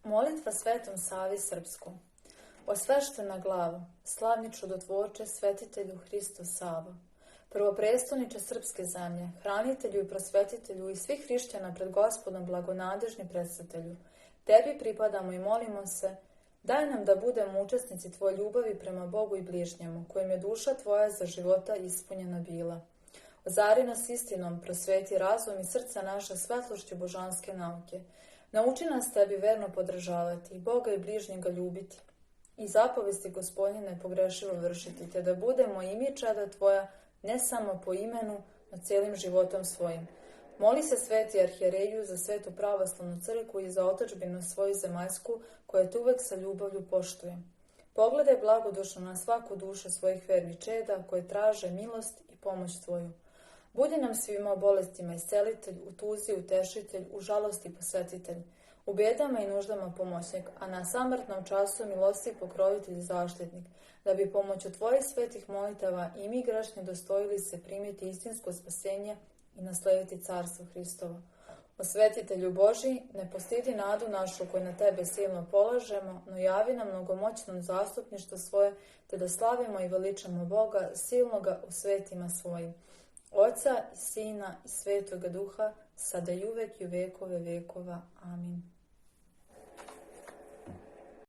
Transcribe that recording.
Molitva Svetom Savi Srpskom. Osveštena glavo, slavni čudotvorče, svetitelju Hristo Savo, prvoprestolniče srpske zemlje, hranitelju i prosvetitelju i svih hrišćana pred Gospodom blagonadežni predstavitelju, tebi pripadamo i molimo se, daj nam da budemo učesnici tvoje ljubavi prema Bogu i bližnjemu, kojim je duša tvoja za života ispunjena bila. Ozari nas istinom, prosveti razum i srca naša svetlošću božanske nauke. Nauči nas tebi verno podržavati, Boga i bližnjega ljubiti i zapovesti Gospodnje pogrešivo vršiti, te da budemo i mi čada tvoja, ne samo po imenu, no cijelim životom svojim. Moli se sveti arhijereju za svetu pravoslavnu crkvu i za otadžbinu svoju zemaljsku, koja te uvek sa ljubavlju poštuje. Pogledaj blagodušno na svaku dušu svojih vernih čeda, koje traže milost i pomoć tvoju. Budi nam svima u bolestima iscelitelj, u tuzi utešitelj, u žalosti posvetitelj, u bjedama i nuždama pomoćnik, a na samrtnom času milostiv pokrovitelj i zaštitnik, da bi pomoću tvojih svetih molitava i mi grešni dostojili se primiti istinsko spasenje i naslediti carstvo Hristovo. Osvetitelju Božiji, ne postidi nadu našu koju na tebe silno polažemo, no javi nam mnogomoćnom zastupništvo svoje, te da slavimo i veličamo Boga, silnoga u svetima svojim. Oca i Sina i Svetoga Duha, sada i uvek i u vekove vekova. Amin.